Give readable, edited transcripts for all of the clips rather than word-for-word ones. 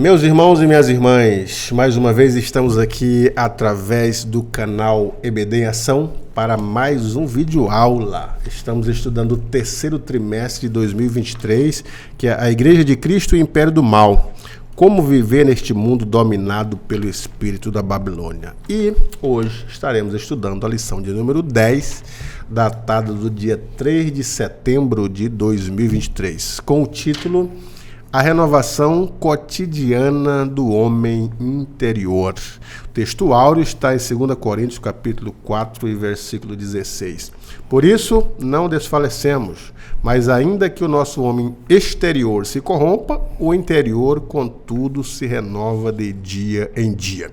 Meus irmãos e minhas irmãs, mais uma vez estamos aqui através do canal EBD em Ação para mais um vídeo aula. Estamos estudando o terceiro trimestre de 2023, que é a Igreja de Cristo e o Império do Mal. Como viver neste mundo dominado pelo espírito da Babilônia. E hoje estaremos estudando a lição de número 10, datada do dia 3 de setembro de 2023, com o título A Renovação Cotidiana do Homem Interior. O texto áureo está em 2 Coríntios, capítulo 4, e versículo 16. Por isso, não desfalecemos, mas ainda que o nosso homem exterior se corrompa, o interior, contudo, se renova de dia em dia.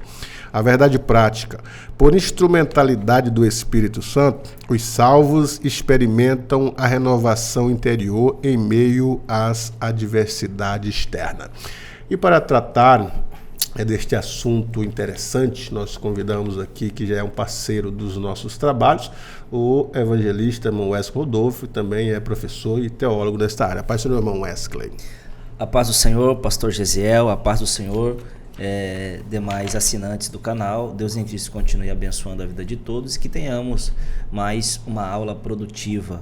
A verdade prática. Por instrumentalidade do Espírito Santo, os salvos experimentam a renovação interior em meio às adversidades externas. E para tratar deste assunto interessante, nós convidamos aqui, que já é um parceiro dos nossos trabalhos, o evangelista irmão Wesley Rodolfo, também é professor e teólogo desta área. A paz do irmão Wesley. A paz do Senhor, pastor Gesiel, a paz do Senhor, demais assinantes do canal. Deus em Cristo continue abençoando a vida de todos e que tenhamos mais uma aula produtiva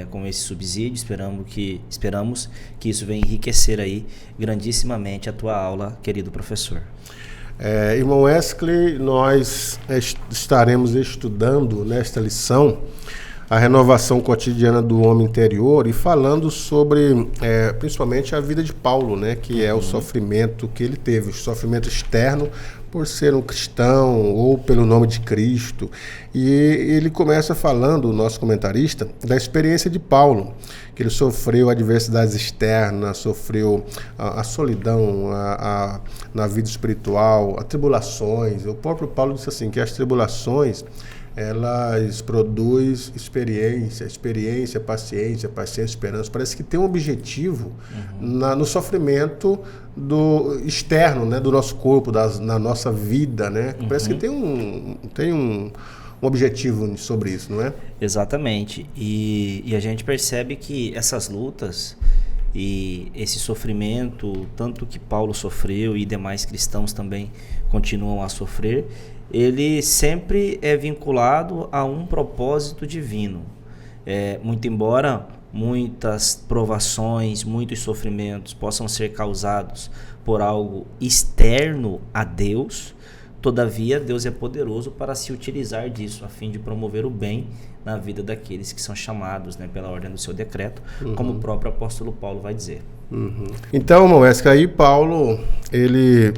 com esse subsídio. Esperamos que isso venha enriquecer aí grandissimamente a tua aula, querido professor. Irmão Wesley, nós estaremos estudando nesta lição a renovação cotidiana do homem interior e falando sobre principalmente a vida de Paulo, né, que é o sofrimento que ele teve, o sofrimento externo por ser um cristão ou pelo nome de Cristo. E ele começa falando, o nosso comentarista, da experiência de Paulo, que ele sofreu adversidades externas, sofreu a solidão na vida espiritual, as tribulações. O próprio Paulo disse assim, que as tribulações elas produzem experiência, paciência, esperança. Parece que tem um objetivo no sofrimento do externo, né, do nosso corpo, na nossa vida, né? Parece que tem um objetivo sobre isso, não é? Exatamente. E a gente percebe que essas lutas e esse sofrimento, tanto que Paulo sofreu e demais cristãos também continuam a sofrer, ele sempre é vinculado a um propósito divino. Muito embora muitas provações, muitos sofrimentos possam ser causados por algo externo a Deus, todavia Deus é poderoso para se utilizar disso a fim de promover o bem na vida daqueles que são chamados, né, pela ordem do seu decreto, como o próprio apóstolo Paulo vai dizer. Então, irmão, aí Paulo, ele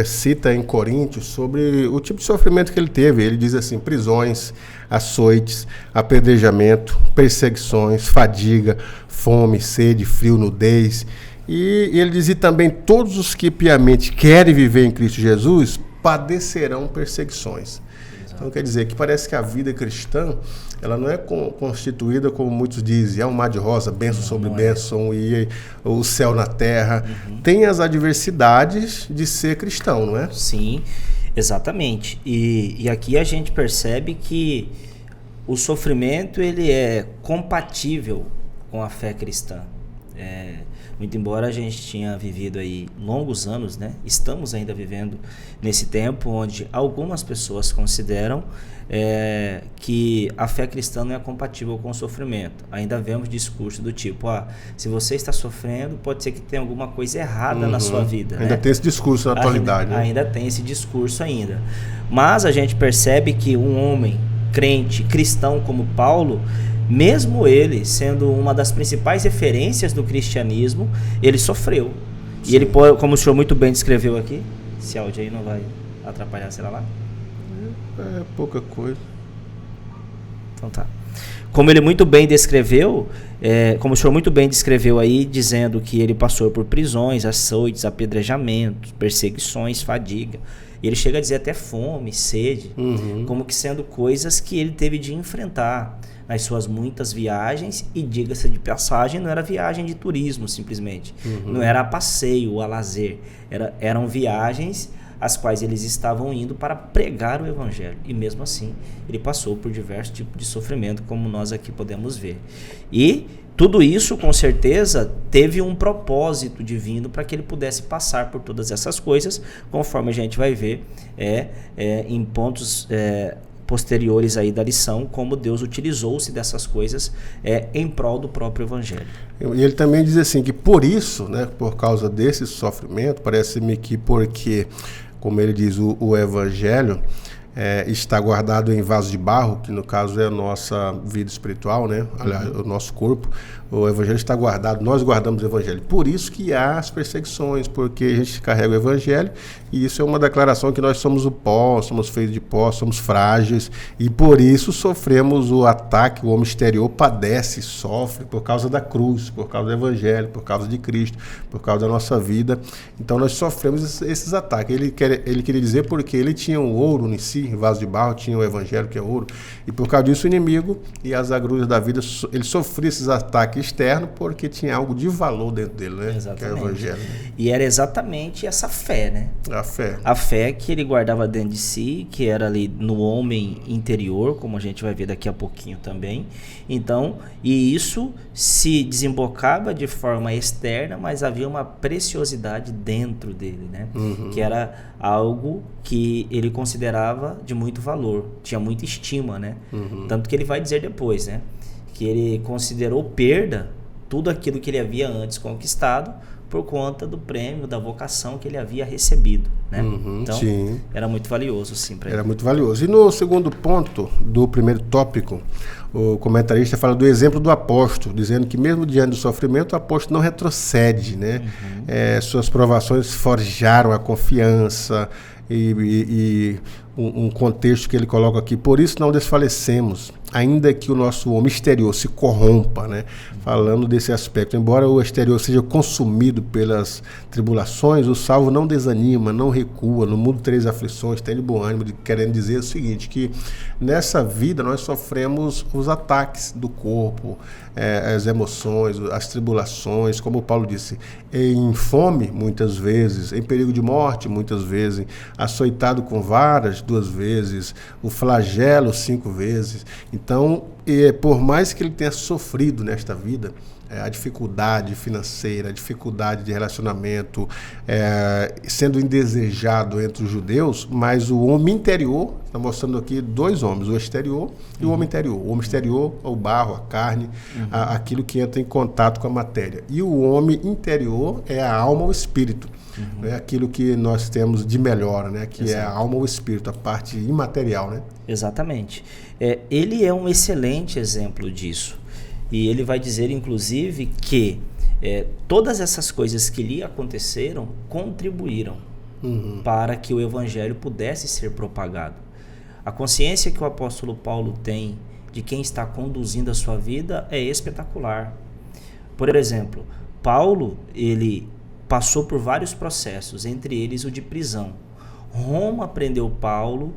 cita em Coríntios sobre o tipo de sofrimento que ele teve. Ele diz assim: prisões, açoites, apedrejamento, perseguições, fadiga, fome, sede, frio, nudez. E ele diz: e também todos os que piamente querem viver em Cristo Jesus padecerão perseguições. Então quer dizer que parece que a vida cristã, ela não é constituída, como muitos dizem, é um mar de rosa, bênção sobre bênção e o céu na terra. Tem as adversidades de ser cristão, não é? Sim, exatamente. E aqui a gente percebe que o sofrimento ele é compatível com a fé cristã. Muito embora a gente tinha vivido aí longos anos, né? Estamos ainda vivendo nesse tempo onde algumas pessoas consideram que a fé cristã não é compatível com o sofrimento. Ainda vemos discurso do tipo, se você está sofrendo, pode ser que tenha alguma coisa errada na sua vida. Ainda tem esse discurso na atualidade. Ainda tem esse discurso ainda. Mas a gente percebe que um homem crente, cristão como Paulo, mesmo ele sendo uma das principais referências do cristianismo, ele sofreu. Sim. E ele, como o senhor muito bem descreveu aqui, esse áudio aí não vai atrapalhar, será lá? É pouca coisa. Então tá. Como ele muito bem descreveu, como o senhor muito bem descreveu aí, dizendo que ele passou por prisões, açoites, apedrejamentos, perseguições, fadiga. E ele chega a dizer até fome, sede, como que sendo coisas que ele teve de enfrentar nas suas muitas viagens. E diga-se de passagem, não era viagem de turismo simplesmente, não era a passeio, a lazer, eram viagens as quais eles estavam indo para pregar o evangelho. E mesmo assim, ele passou por diversos tipos de sofrimento, como nós aqui podemos ver. E tudo isso, com certeza, teve um propósito divino para que ele pudesse passar por todas essas coisas, conforme a gente vai ver em pontos posteriores aí da lição, como Deus utilizou-se dessas coisas em prol do próprio evangelho. E ele também diz assim, que por isso, né, por causa desse sofrimento, parece-me que porque, como ele diz, o evangelho está guardado em vaso de barro, que no caso é a nossa vida espiritual, né? Aliás, o nosso corpo, o evangelho está guardado, nós guardamos o evangelho. Por isso que há as perseguições, porque a gente carrega o evangelho, e isso é uma declaração que nós somos o pó, somos feitos de pó, somos frágeis, e por isso sofremos o ataque, o homem exterior padece, sofre por causa da cruz, por causa do evangelho, por causa de Cristo, por causa da nossa vida. Então nós sofremos esses ataques. Ele queria dizer porque ele tinha o ouro em si, em vaso de barro, tinha o evangelho que é ouro, e por causa disso o inimigo e as agruras da vida, ele sofria esses ataques externos porque tinha algo de valor dentro dele, né? Exatamente. Que é o evangelho. E era exatamente essa fé, né? A fé. A fé que ele guardava dentro de si, que era ali no homem interior, como a gente vai ver daqui a pouquinho também. Então, e isso se desembocava de forma externa, mas havia uma preciosidade dentro dele, né? Que era algo que ele considerava de muito valor, tinha muita estima, né? Tanto que ele vai dizer depois, né? Que ele considerou perda tudo aquilo que ele havia antes conquistado por conta do prêmio, da vocação que ele havia recebido, né? Então, sim. Era muito valioso, sim, para ele. Era muito valioso. E no segundo ponto do primeiro tópico, o comentarista fala do exemplo do apóstolo, dizendo que mesmo diante do sofrimento, o apóstolo não retrocede, né? Suas provações forjaram a confiança e um contexto que ele coloca aqui. Por isso não desfalecemos, ainda que o nosso homem exterior se corrompa, né? Falando desse aspecto. Embora o exterior seja consumido pelas tribulações, o salvo não desanima, não recua. No mundo três aflições, tem de bom ânimo, querendo dizer o seguinte, que nessa vida nós sofremos os ataques do corpo, as emoções, as tribulações, como Paulo disse, em fome muitas vezes, em perigo de morte muitas vezes, açoitado com varas 2 vezes, o flagelo 5 vezes. Então, por mais que ele tenha sofrido nesta vida, a dificuldade financeira, a dificuldade de relacionamento, sendo indesejado entre os judeus, mas o homem interior, está mostrando aqui 2 homens, o exterior e o homem interior. O homem exterior é o barro, a carne, aquilo que entra em contato com a matéria. E o homem interior é a alma ou o espírito. É aquilo que nós temos de melhor, né? Que é a alma ou o espírito, a parte imaterial, né? Exatamente. Ele é um excelente exemplo disso. E ele vai dizer, inclusive, que todas essas coisas que lhe aconteceram contribuíram para que o evangelho pudesse ser propagado. A consciência que o apóstolo Paulo tem de quem está conduzindo a sua vida é espetacular. Por exemplo, Paulo, ele passou por vários processos, entre eles o de prisão. Roma prendeu Paulo,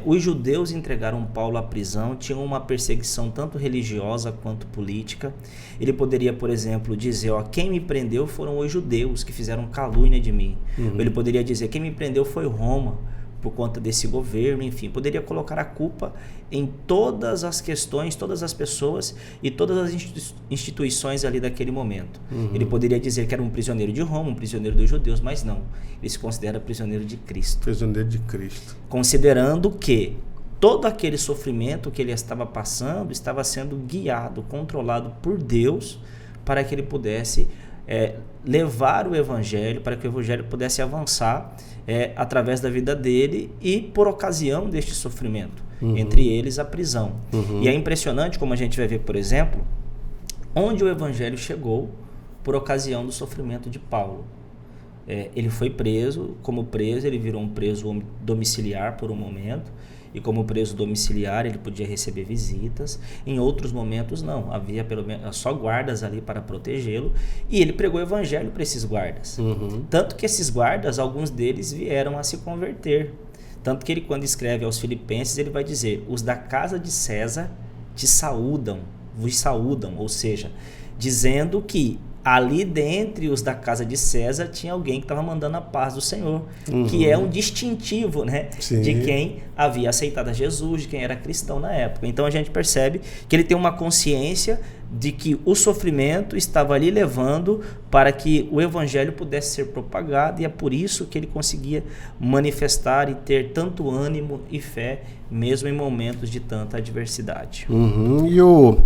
os judeus entregaram Paulo à prisão, tinham uma perseguição tanto religiosa quanto política. Ele poderia, por exemplo, dizer, quem me prendeu foram os judeus que fizeram calúnia de mim. Ele poderia dizer, quem me prendeu foi Roma, por conta desse governo, enfim, poderia colocar a culpa em todas as questões, todas as pessoas e todas as instituições ali daquele momento. Ele poderia dizer que era um prisioneiro de Roma, um prisioneiro dos judeus, mas não, ele se considera prisioneiro de Cristo. Prisioneiro de Cristo. Considerando que todo aquele sofrimento que ele estava passando estava sendo guiado, controlado por Deus, para que ele pudesse levar o evangelho, para que o evangelho pudesse avançar através da vida dele e por ocasião deste sofrimento, entre eles a prisão. E é impressionante como a gente vai ver, por exemplo, onde o evangelho chegou por ocasião do sofrimento de Paulo. Ele foi preso, como preso ele virou um preso domiciliar por um momento, e como preso domiciliar ele podia receber visitas. Em outros momentos não, havia pelo menos só guardas ali para protegê-lo, e ele pregou o evangelho para esses guardas. Tanto que esses guardas, alguns deles vieram a se converter. Tanto que ele, quando escreve aos Filipenses, ele vai dizer, os da casa de César te saúdam, vos saúdam, ou seja, dizendo que ali dentre os da casa de César tinha alguém que estava mandando a paz do Senhor, que é um distintivo, né, de quem havia aceitado a Jesus, de quem era cristão na época. Então a gente percebe que ele tem uma consciência de que o sofrimento estava ali levando para que o evangelho pudesse ser propagado, e é por isso que ele conseguia manifestar e ter tanto ânimo e fé, mesmo em momentos de tanta adversidade. E o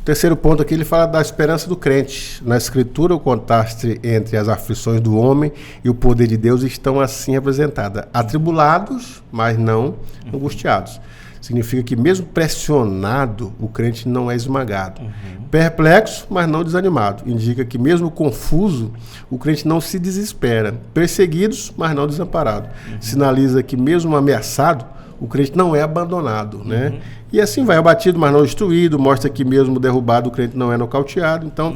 terceiro ponto aqui, ele fala da esperança do crente. Na Escritura, o contraste entre as aflições do homem e o poder de Deus estão assim representadas: atribulados, mas não angustiados. Significa que mesmo pressionado, o crente não é esmagado. Perplexo, mas não desanimado. Indica que mesmo confuso, o crente não se desespera. Perseguidos, mas não desamparado. Sinaliza que mesmo ameaçado, o crente não é abandonado, né? E assim vai, abatido, mas não destruído. Mostra que mesmo derrubado, o crente não é nocauteado. Então,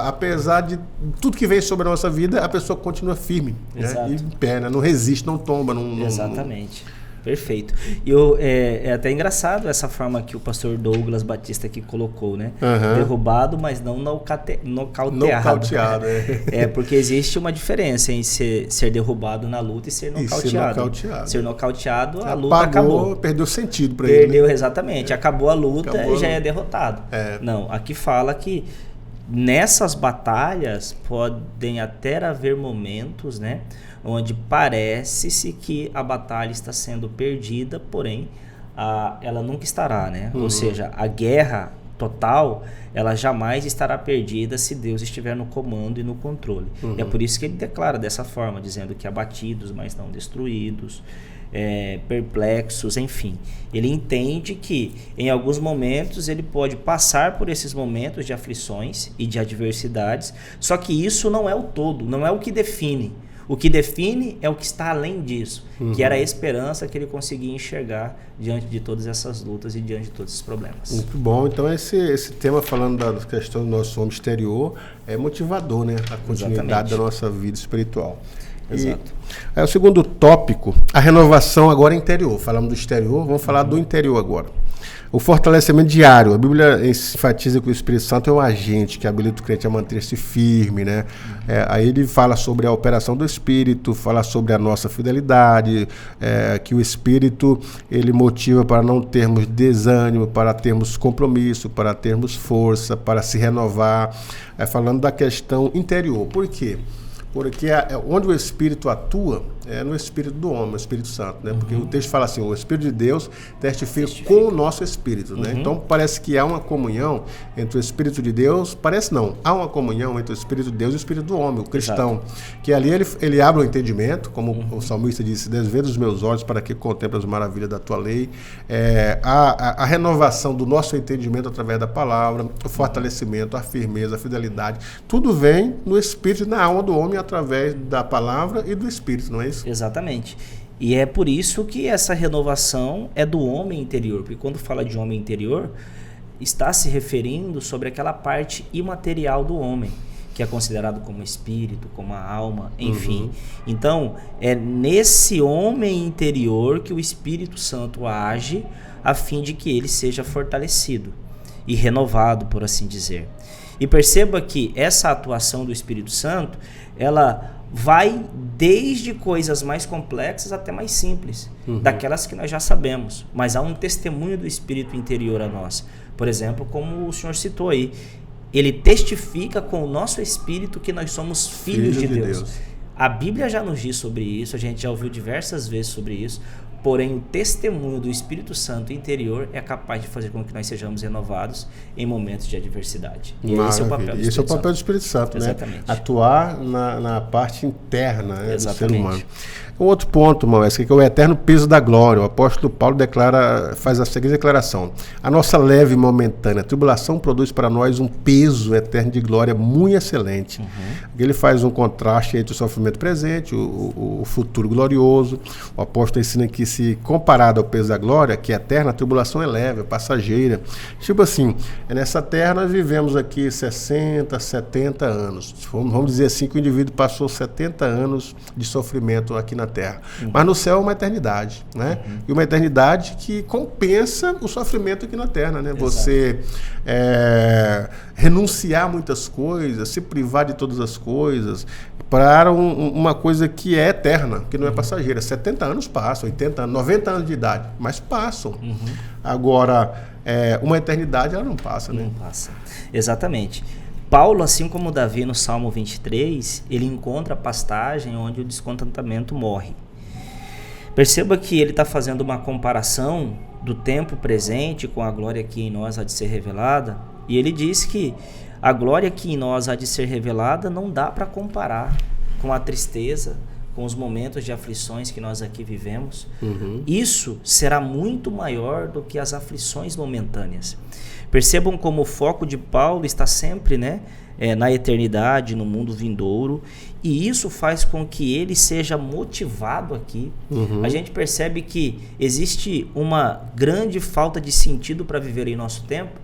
apesar de tudo que vem sobre a nossa vida, a pessoa continua firme, né? E em pé, né? Não resiste, não tomba. Exatamente. Perfeito. E é até engraçado essa forma que o pastor Douglas Batista aqui colocou, né? Derrubado, mas não nocauteado. Porque existe uma diferença em ser derrubado na luta e ser nocauteado. Ser nocauteado, a luta acabou. Perdeu sentido para ele. Perdeu, exatamente. Acabou a luta e já é derrotado. Não, aqui fala que nessas batalhas podem até haver momentos, né, onde parece-se que a batalha está sendo perdida, porém ela nunca estará, né? Ou seja, a guerra total, ela jamais estará perdida se Deus estiver no comando e no controle. E é por isso que ele declara dessa forma, dizendo que abatidos, mas não destruídos, perplexos, enfim. Ele entende que em alguns momentos ele pode passar por esses momentos de aflições e de adversidades, só que isso não é o todo, não é o que define. O que define é o que está além disso, que era a esperança que ele conseguia enxergar diante de todas essas lutas e diante de todos esses problemas. Muito bom. Então esse tema, falando da questão do nosso homem exterior, é motivador, né? A continuidade da nossa vida espiritual. Exato. O segundo tópico, a renovação agora interior. Falamos do exterior, vamos falar do interior agora. O fortalecimento diário. A Bíblia enfatiza que o Espírito Santo é um agente que habilita o crente a manter-se firme, né? Aí ele fala sobre a operação do Espírito, fala sobre a nossa fidelidade, que o Espírito ele motiva para não termos desânimo, para termos compromisso, para termos força, para se renovar. Falando da questão interior. Por quê? Porque onde o Espírito atua é no Espírito do homem, o Espírito Santo, né? Porque o texto fala assim, o Espírito de Deus testifica com o nosso Espírito, né? Então parece que há uma comunhão entre o Espírito de Deus, parece não, há uma comunhão entre o Espírito de Deus e o Espírito do homem, o cristão. Que ali ele abre o entendimento, como o salmista disse, desvenda os meus olhos para que contemple as maravilhas da tua lei. A renovação do nosso entendimento através da palavra, o fortalecimento, a firmeza, a fidelidade, tudo vem no Espírito e na alma do homem através da palavra e do Espírito, não é isso? Exatamente. E é por isso que essa renovação é do homem interior, porque quando fala de homem interior, está se referindo sobre aquela parte imaterial do homem, que é considerado como espírito, como a alma, enfim. Então, é nesse homem interior que o Espírito Santo age a fim de que ele seja fortalecido e renovado, por assim dizer. E perceba que essa atuação do Espírito Santo, ela vai desde coisas mais complexas até mais simples, daquelas que nós já sabemos, mas há um testemunho do Espírito interior a nós. Por exemplo, como o senhor citou aí, ele testifica com o nosso espírito que nós somos filhos de Deus. A Bíblia já nos diz sobre isso, a gente já ouviu diversas vezes sobre isso, porém o testemunho do Espírito Santo interior é capaz de fazer com que nós sejamos renovados em momentos de adversidade. E esse é o papel do Espírito Santo. Esse é o papel do Espírito Santo, né? Exatamente. Atuar na parte interna, né, do ser humano. Um outro ponto, Maurício, que é o eterno peso da glória. O apóstolo Paulo faz a seguinte declaração: a nossa leve e momentânea tribulação produz para nós um peso eterno de glória muito excelente. Ele faz um contraste entre o sofrimento presente, o futuro glorioso. O apóstolo ensina que, se comparado ao peso da glória, que é eterna, a tribulação é leve, é passageira. Tipo assim, nessa terra nós vivemos aqui 60, 70 anos. Vamos dizer assim que o indivíduo passou 70 anos de sofrimento aqui na terra. Mas no céu é uma eternidade, né? E uma eternidade que compensa o sofrimento aqui na terra, né? Você renunciar a muitas coisas, se privar de todas as coisas, para uma coisa que é eterna, que não é passageira. 70 anos passam, 80 anos, 90 anos de idade, mas passam. Agora, uma eternidade ela não passa, né? Não passa. Exatamente. Paulo, assim como Davi no Salmo 23, ele encontra a pastagem onde o descontentamento morre. Perceba que ele está fazendo uma comparação do tempo presente com a glória que em nós há de ser revelada, e ele diz que a glória que em nós há de ser revelada não dá para comparar com a tristeza, com os momentos de aflições que nós aqui vivemos. Isso será muito maior do que as aflições momentâneas. Percebam como o foco de Paulo está sempre, na eternidade, no mundo vindouro, e isso faz com que ele seja motivado aqui. A gente percebe que existe uma grande falta de sentido para viver em nosso tempo,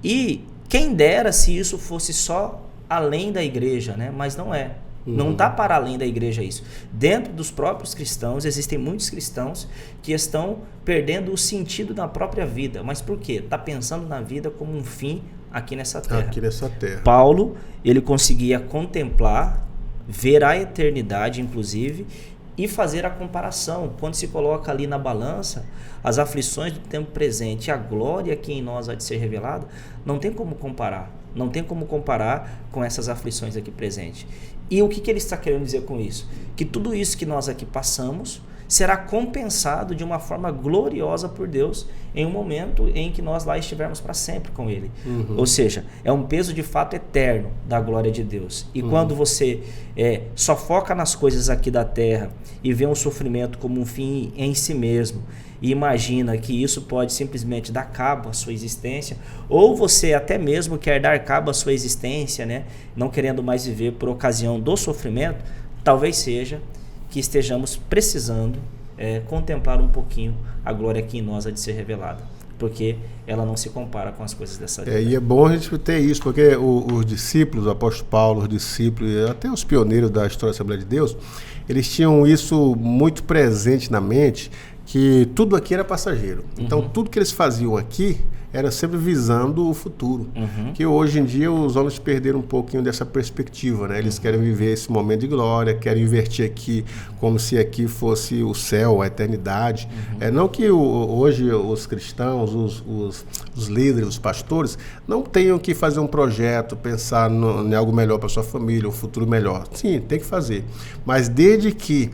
e quem dera se isso fosse só além da igreja, mas não é. Não está para além da igreja isso. Dentro dos próprios cristãos, existem muitos cristãos que estão perdendo o sentido da própria vida. Mas por quê? Está pensando na vida como um fim aqui nessa terra. Aqui nessa terra. Paulo, ele conseguia contemplar, ver a eternidade, inclusive, e fazer a comparação. Quando se coloca ali na balança as aflições do tempo presente e a glória que em nós há de ser revelada, não tem como comparar. Não tem como comparar com essas aflições aqui presentes. E o que ele está querendo dizer com isso? Que tudo isso que nós aqui passamos será compensado de uma forma gloriosa por Deus em um momento em que nós lá estivermos para sempre com Ele. Ou seja, é um peso de fato eterno da glória de Deus. E quando você só foca nas coisas aqui da terra e vê um sofrimento como um fim em si mesmo, e imagina que isso pode simplesmente dar cabo à sua existência, ou você até mesmo quer dar cabo à sua existência, não querendo mais viver por ocasião do sofrimento, talvez seja que estejamos precisando contemplar um pouquinho a glória que em nós há de ser revelada, porque ela não se compara com as coisas dessa vida. E é bom a gente ter isso, porque os discípulos, o apóstolo Paulo, os discípulos, até os pioneiros da história da Assembleia de Deus, eles tinham isso muito presente na mente, que tudo aqui era passageiro. Então, tudo que eles faziam aqui era sempre visando o futuro. Que hoje em dia os homens perderam um pouquinho dessa perspectiva, Eles querem viver esse momento de glória, querem invertir aqui como se aqui fosse o céu, a eternidade. Não que hoje os cristãos, os líderes, os pastores, não tenham que fazer um projeto, pensar em algo melhor para sua família, um futuro melhor. Sim, tem que fazer. Mas desde que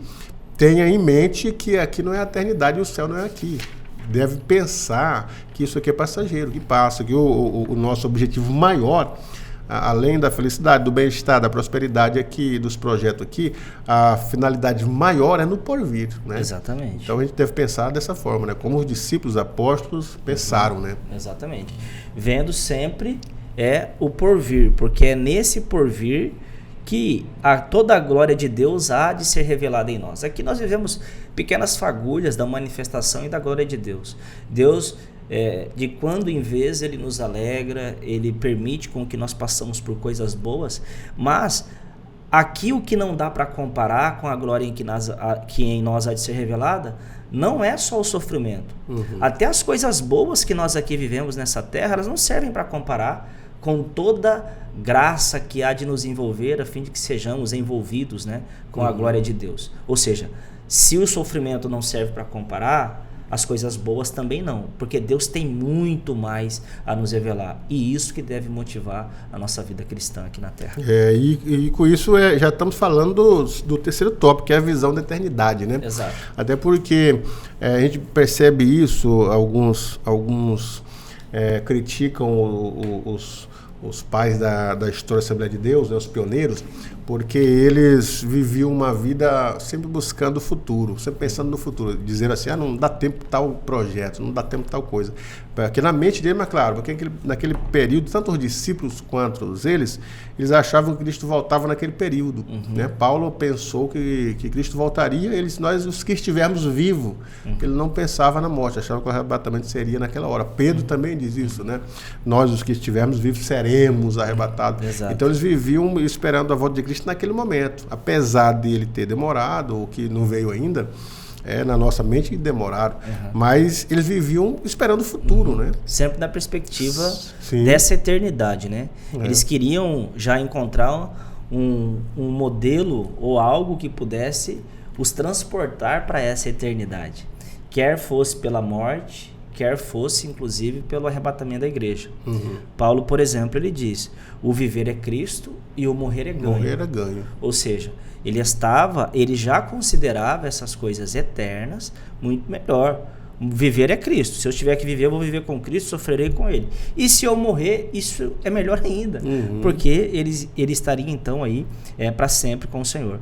tenha em mente que aqui não é a eternidade e o céu não é aqui. Deve pensar que isso aqui é passageiro, que passa, que o nosso objetivo maior, além da felicidade, do bem-estar, da prosperidade aqui, dos projetos aqui, a finalidade maior é no porvir, Exatamente. Então a gente deve pensar dessa forma, como os discípulos apóstolos pensaram, Exatamente. Vendo sempre o porvir, porque é nesse porvir que toda a glória de Deus há de ser revelada em nós. Aqui nós vivemos pequenas fagulhas da manifestação e da glória de Deus. Deus, de quando em vez, Ele nos alegra, Ele permite com que nós passamos por coisas boas, mas aqui o que não dá para comparar com a glória que em nós há de ser revelada, não é só o sofrimento. Até as coisas boas que nós aqui vivemos nessa terra, elas não servem para comparar com toda graça que há de nos envolver, a fim de que sejamos envolvidos com a glória de Deus. Ou seja, se o sofrimento não serve para comparar, as coisas boas também não, porque Deus tem muito mais a nos revelar, e isso que deve motivar a nossa vida cristã aqui na Terra. E com isso já estamos falando do terceiro tópico, que é a visão da eternidade, Exato. Até porque a gente percebe isso, alguns criticam os pais da história da Assembleia de Deus, os pioneiros, porque eles viviam uma vida sempre buscando o futuro, sempre pensando no futuro, dizendo assim, não dá tempo tal projeto, não dá tempo tal coisa. Porque na mente dele, mas claro, porque naquele período, tanto os discípulos quanto eles achavam que Cristo voltava naquele período. Paulo pensou que Cristo voltaria, nós os que estivermos vivos, ele não pensava na morte, achava que o arrebatamento seria naquela hora. Pedro também diz isso, nós os que estivermos vivos seremos arrebatados. Exato. Então eles viviam esperando a volta de Cristo naquele momento, apesar de ele ter demorado, ou que não veio ainda, na nossa mente demoraram. Mas eles viviam esperando o futuro, né? Sempre na perspectiva Sim. dessa eternidade, né? Eles queriam já encontrar um modelo ou algo que pudesse os transportar para essa eternidade. Quer fosse pela morte, quer fosse inclusive pelo arrebatamento da igreja. Paulo, por exemplo, ele diz: o viver é Cristo e o morrer é ganho. Morrer é ganho. Ou seja, ele já considerava essas coisas eternas muito melhor. Viver é Cristo. Se eu tiver que viver, eu vou viver com Cristo, sofrerei com Ele. E se eu morrer, isso é melhor ainda, porque ele estaria então aí para sempre com o Senhor.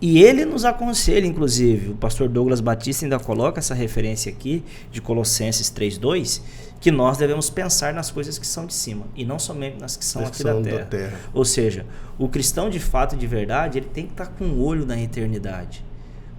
E ele nos aconselha, inclusive, o pastor Douglas Batista ainda coloca essa referência aqui de Colossenses 3:2, que nós devemos pensar nas coisas que são de cima e não somente nas que são aqui da terra. Ou seja, o cristão de fato, de verdade, ele tem que estar com o olho na eternidade,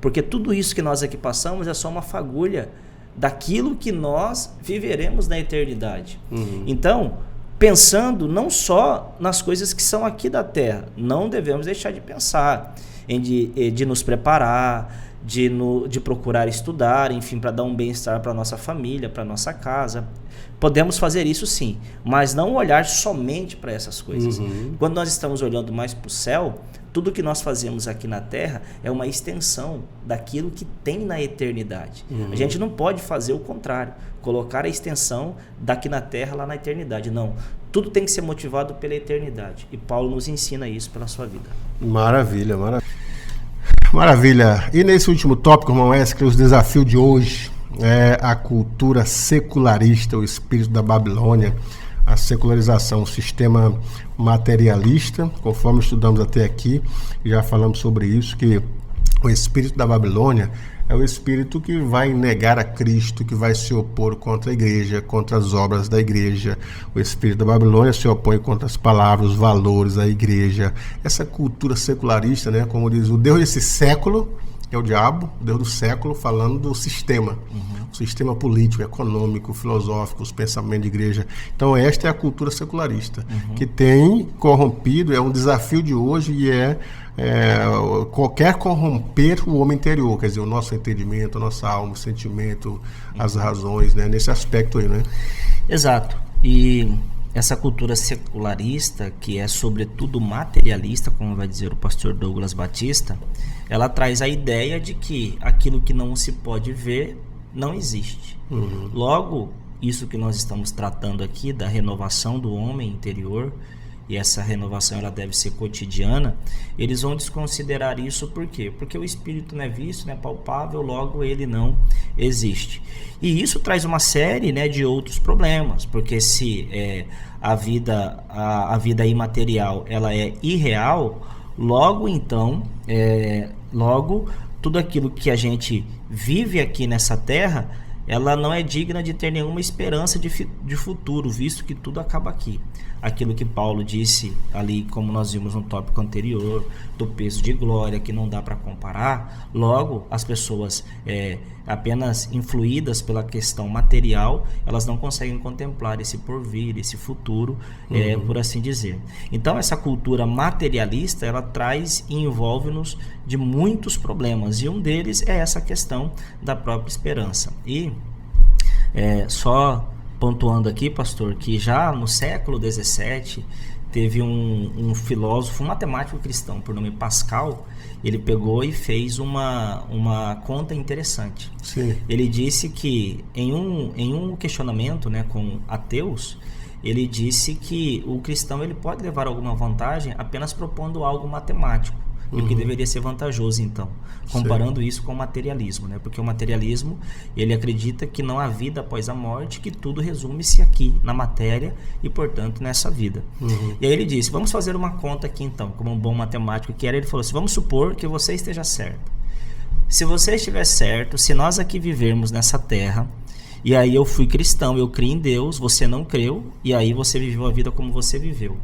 porque tudo isso que nós aqui passamos é só uma fagulha daquilo que nós viveremos na eternidade. Então, pensando não só nas coisas que são aqui da terra, não devemos deixar de pensar de nos preparar, de procurar estudar, enfim, para dar um bem-estar para a nossa família, para a nossa casa. Podemos fazer isso sim, mas não olhar somente para essas coisas. Quando nós estamos olhando mais para o céu, tudo que nós fazemos aqui na terra é uma extensão daquilo que tem na eternidade. A gente não pode fazer o contrário, colocar a extensão daqui na terra lá na eternidade. Não, tudo tem que ser motivado pela eternidade. E Paulo nos ensina isso pela sua vida. Maravilha, maravilha. Maravilha. E nesse último tópico, irmão Wesley, os desafios de hoje é a cultura secularista, o espírito da Babilônia, a secularização, o sistema materialista, conforme estudamos até aqui, já falamos sobre isso, que o espírito da Babilônia é o espírito que vai negar a Cristo, que vai se opor contra a igreja, contra as obras da igreja. O espírito da Babilônia se opõe contra as palavras, os valores da igreja. Essa cultura secularista, né, como diz o Deus desse século, é o diabo, o Deus do século, falando do sistema. O sistema político, econômico, filosófico, os pensamentos de igreja. Então esta é a cultura secularista, que tem corrompido, é um desafio de hoje e quer corromper o homem interior, quer dizer, o nosso entendimento, a nossa alma, o sentimento, as razões, né, nesse aspecto aí, né? Exato. E essa cultura secularista, que é sobretudo materialista, como vai dizer o pastor Douglas Batista, ela traz a ideia de que aquilo que não se pode ver não existe. Logo, isso que nós estamos tratando aqui da renovação do homem interior, e essa renovação ela deve ser cotidiana, eles vão desconsiderar isso. Por quê? Porque o espírito não é visto, não é palpável, logo ele não existe. E isso traz uma série, né, de outros problemas, porque se a vida imaterial ela é irreal, logo então, logo tudo aquilo que a gente vive aqui nessa terra, ela não é digna de ter nenhuma esperança de futuro, visto que tudo acaba aqui. Aquilo que Paulo disse ali, como nós vimos no tópico anterior, do peso de glória, que não dá para comparar. Logo, as pessoas apenas influídas pela questão material, elas não conseguem contemplar esse porvir, esse futuro, por assim dizer. Então, essa cultura materialista, ela traz e envolve-nos de muitos problemas, e um deles é essa questão da própria esperança. E só pontuando aqui, pastor, que já no século XVII teve um filósofo, um matemático cristão por nome Pascal. Ele pegou e fez uma conta interessante. Sim. Ele disse que em um questionamento, né, com ateus, ele disse que o cristão ele pode levar alguma vantagem apenas propondo algo matemático, e o que deveria ser vantajoso, então, comparando isso com o materialismo, né? Porque o materialismo, ele acredita que não há vida após a morte, que tudo resume-se aqui na matéria e, portanto, nessa vida. E aí ele disse, vamos fazer uma conta aqui, então, como um bom matemático que era. Ele falou assim, vamos supor que você esteja certo. Se você estiver certo, se nós aqui vivermos nessa terra, e aí eu fui cristão, eu criei em Deus, você não creu, e aí você viveu a vida como você viveu,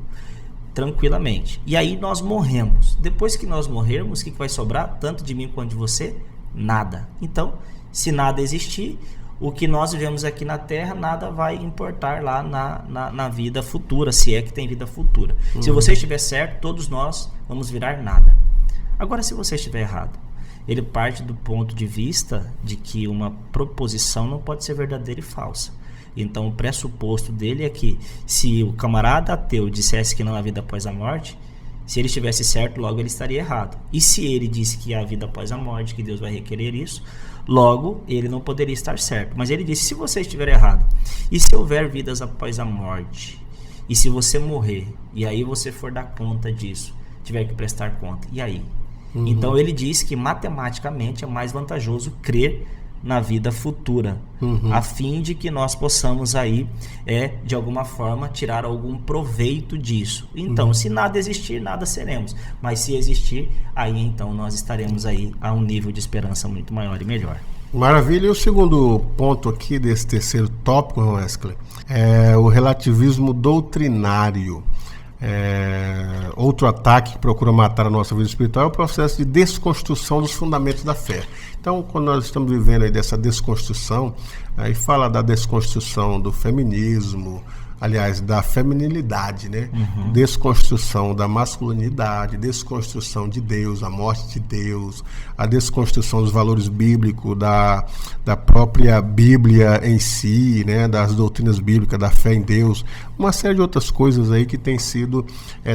tranquilamente. E aí nós morremos. Depois que nós morrermos, o que vai sobrar? Tanto de mim quanto de você? Nada. Então, se nada existir, o que nós vivemos aqui na Terra, nada vai importar lá na vida futura, se é que tem vida futura. Se você estiver certo, todos nós vamos virar nada. Agora, se você estiver errado, ele parte do ponto de vista de que uma proposição não pode ser verdadeira e falsa. Então o pressuposto dele é que se o camarada ateu dissesse que não há vida após a morte, se ele estivesse certo, logo ele estaria errado. E se ele disse que há vida após a morte, que Deus vai requerer isso, logo ele não poderia estar certo. Mas ele disse, se você estiver errado, e se houver vidas após a morte, e se você morrer, e aí você for dar conta disso, tiver que prestar conta, e aí? Então ele diz que matematicamente é mais vantajoso crer na vida futura, a fim de que nós possamos aí, de alguma forma, tirar algum proveito disso. Então, se nada existir, nada seremos. Mas se existir, aí então nós estaremos aí a um nível de esperança muito maior e melhor. Maravilha. E o segundo ponto aqui desse terceiro tópico, Wesley, é o relativismo doutrinário. Outro ataque que procura matar a nossa vida espiritual é o processo de desconstrução dos fundamentos da fé. Então, quando nós estamos vivendo aí dessa desconstrução, aí fala da desconstrução do feminismo, aliás, da feminilidade, né? Desconstrução da masculinidade, desconstrução de Deus, a morte de Deus, a desconstrução dos valores bíblicos, da própria Bíblia em si, né? Das doutrinas bíblicas, da fé em Deus, uma série de outras coisas aí que tem sido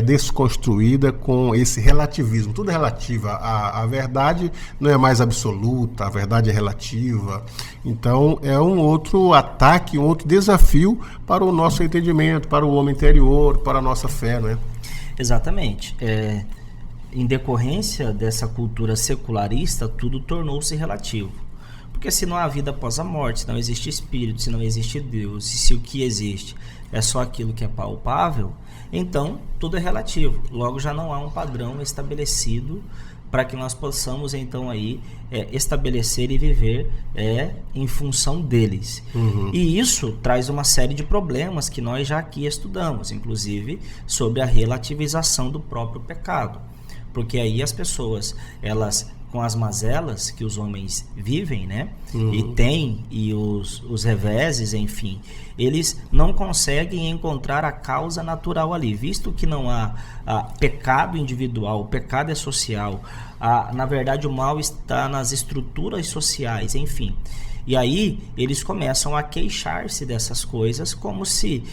desconstruída com esse relativismo. Tudo é relativo, a verdade não é mais absoluta, a verdade é relativa. Então, é um outro ataque, um outro desafio para o nosso entendimento, para o homem interior, para a nossa fé, né? Exatamente. Em decorrência dessa cultura secularista, tudo tornou-se relativo. Porque se não há vida após a morte, se não existe espírito, se não existe Deus, e se o que existe é só aquilo que é palpável, então tudo é relativo. Logo já não há um padrão estabelecido para que nós possamos então aí estabelecer e viver em função deles. E isso traz uma série de problemas que nós já aqui estudamos, inclusive sobre a relativização do próprio pecado, porque aí as pessoas, elas com as mazelas que os homens vivem, né? E têm, e os reveses, enfim, eles não conseguem encontrar a causa natural ali, visto que não há pecado individual, o pecado é social, na verdade o mal está nas estruturas sociais, enfim. E aí eles começam a queixar-se dessas coisas como se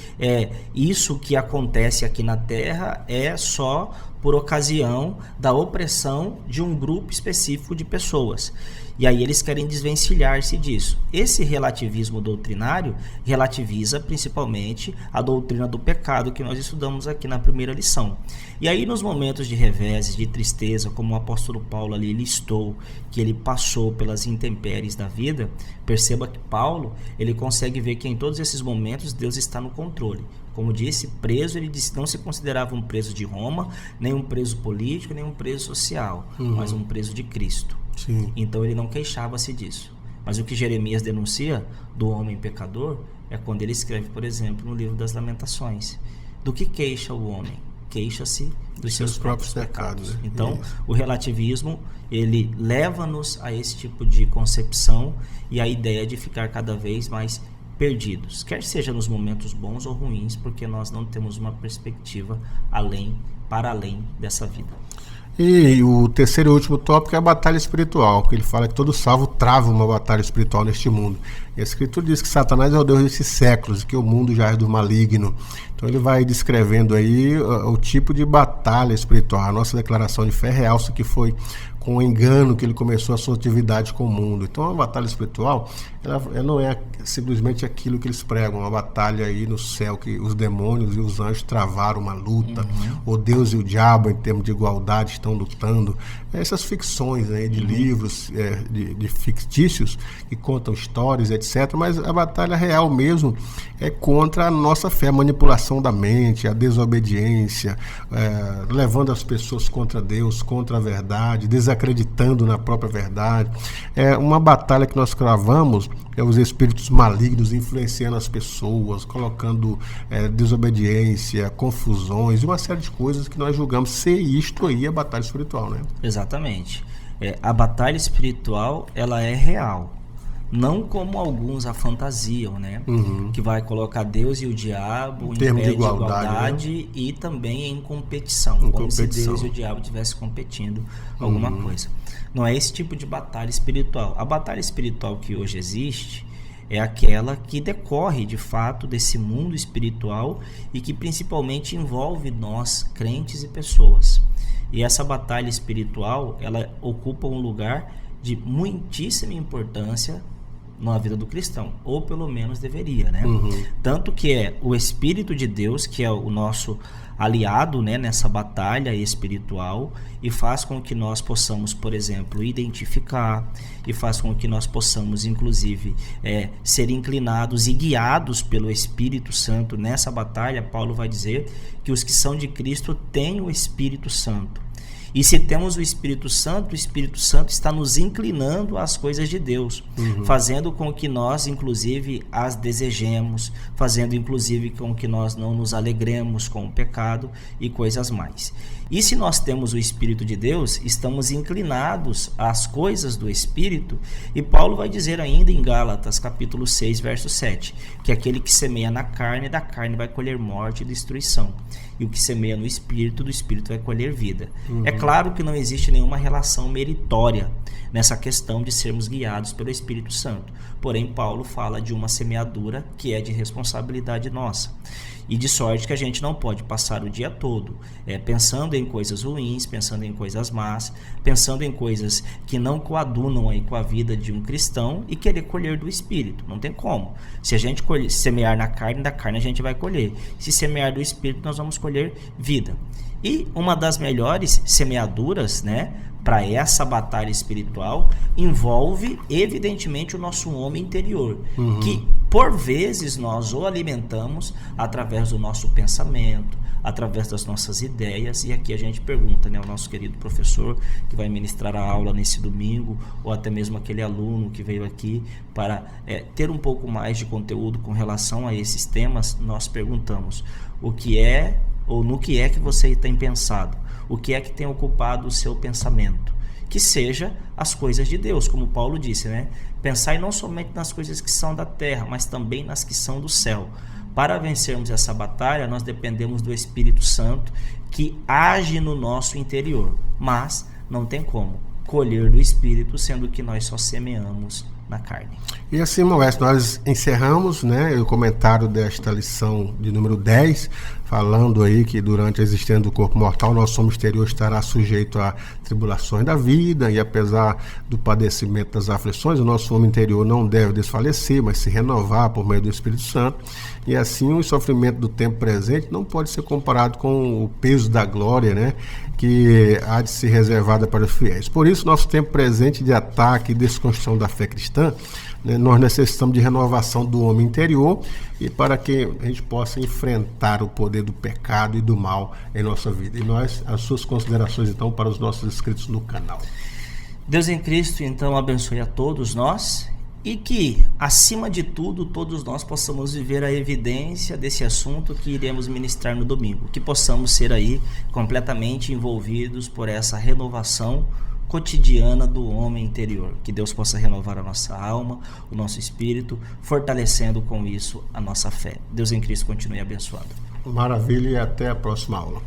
isso que acontece aqui na Terra é só por ocasião da opressão de um grupo específico de pessoas. E aí eles querem desvencilhar-se disso. Esse relativismo doutrinário relativiza principalmente a doutrina do pecado que nós estudamos aqui na primeira lição. E aí nos momentos de reveses, de tristeza, como o apóstolo Paulo ali listou, que ele passou pelas intempéries da vida, perceba que Paulo, ele consegue ver que em todos esses momentos Deus está no controle. Como disse, preso, ele disse, não se considerava um preso de Roma, nem um preso político, nem um preso social, mas um preso de Cristo. Sim. Então ele não queixava-se disso. Mas o que Jeremias denuncia do homem pecador é quando ele escreve, por exemplo, no livro das Lamentações. Do que queixa o homem? Queixa-se dos seus próprios pecados. Né? Então, o relativismo, ele leva-nos a esse tipo de concepção e a ideia de ficar cada vez mais perdidos, quer seja nos momentos bons ou ruins, porque nós não temos uma perspectiva para além dessa vida. E o terceiro e último tópico é a batalha espiritual, que ele fala que todo salvo trava uma batalha espiritual neste mundo. E a Escritura diz que Satanás é o Deus desses séculos e que o mundo já é do maligno. Então ele vai descrevendo aí o tipo de batalha espiritual. A nossa declaração de fé realça que foi com o engano que ele começou a sua atividade com o mundo. Então a batalha espiritual, ela não é simplesmente aquilo que eles pregam, uma batalha aí no céu, que os demônios e os anjos travaram uma luta, o Deus e o diabo em termos de igualdade estão lutando. Essas ficções aí de livros, de fictícios que contam histórias, etc. Mas a batalha real mesmo é contra a nossa fé, a manipulação da mente, a desobediência, levando as pessoas contra Deus, contra a verdade, desacreditando na própria verdade. É uma batalha que nós cravamos, os espíritos malignos influenciando as pessoas, colocando desobediência, confusões e uma série de coisas que nós julgamos ser isto aí a batalha espiritual, né? Exatamente. A batalha espiritual, ela é real, não como alguns a fantasiam, né? Que vai colocar Deus e o diabo em termo pé de de igualdade, né? E também em competição, como se Deus e o diabo estivessem competindo alguma coisa. Não é esse tipo de batalha espiritual. A batalha espiritual que hoje existe é aquela que decorre de fato desse mundo espiritual e que principalmente envolve nós, crentes e pessoas. E essa batalha espiritual, ela ocupa um lugar de muitíssima importância na vida do cristão, ou pelo menos deveria, né? Tanto que é o Espírito de Deus, que é o nosso aliado, né, nessa batalha espiritual, e faz com que nós possamos, por exemplo, identificar, e faz com que nós possamos, inclusive, ser inclinados e guiados pelo Espírito Santo nessa batalha. Paulo vai dizer que os que são de Cristo têm o Espírito Santo. E se temos o Espírito Santo está nos inclinando às coisas de Deus, fazendo com que nós, inclusive, as desejemos, fazendo, inclusive, com que nós não nos alegremos com o pecado e coisas mais. E se nós temos o Espírito de Deus, estamos inclinados às coisas do Espírito, e Paulo vai dizer ainda em Gálatas, capítulo 6, verso 7, que aquele que semeia na carne, da carne vai colher morte e destruição. E o que semeia no Espírito, do Espírito vai colher vida. É claro que não existe nenhuma relação meritória nessa questão de sermos guiados pelo Espírito Santo. Porém, Paulo fala de uma semeadura que é de responsabilidade nossa. E de sorte que a gente não pode passar o dia todo pensando em coisas ruins, pensando em coisas más, pensando em coisas que não coadunam aí com a vida de um cristão e querer colher do Espírito. Não tem como. Se a gente semear na carne, da carne a gente vai colher. Se semear do Espírito, nós vamos colher vida. E uma das melhores semeaduras, né, para essa batalha espiritual envolve, evidentemente, o nosso homem interior, que por vezes nós o alimentamos através do nosso pensamento, através das nossas ideias. E aqui a gente pergunta, né, o nosso querido professor que vai ministrar a aula nesse domingo, ou até mesmo aquele aluno que veio aqui para ter um pouco mais de conteúdo com relação a esses temas, nós perguntamos o que é, ou no que é que você tem pensado, o que é que tem ocupado o seu pensamento, que seja as coisas de Deus, como Paulo disse, né? Pensai não somente nas coisas que são da terra, mas também nas que são do céu. Para vencermos essa batalha, nós dependemos do Espírito Santo, que age no nosso interior, mas não tem como colher do Espírito, sendo que nós só semeamos na carne. E assim, Modesto, nós encerramos, né, o comentário desta lição de número 10, falando aí que durante a existência do corpo mortal, nosso homem exterior estará sujeito a tribulações da vida, e apesar do padecimento das aflições, o nosso homem interior não deve desfalecer, mas se renovar por meio do Espírito Santo. E assim, o sofrimento do tempo presente não pode ser comparado com o peso da glória, né, que há de ser reservada para os fiéis. Por isso, nosso tempo presente de ataque e desconstrução da fé cristã, né, nós necessitamos de renovação do homem interior, e para que a gente possa enfrentar o poder do pecado e do mal em nossa vida. E as suas considerações, então, para os nossos inscritos no canal. Deus em Cristo, então, abençoe a todos nós, e que, acima de tudo, todos nós possamos viver a evidência desse assunto que iremos ministrar no domingo, que possamos ser aí completamente envolvidos por essa renovação cotidiana do homem interior. Que Deus possa renovar a nossa alma, o nosso espírito, fortalecendo com isso a nossa fé. Deus em Cristo continue abençoando. Maravilha, e até a próxima aula.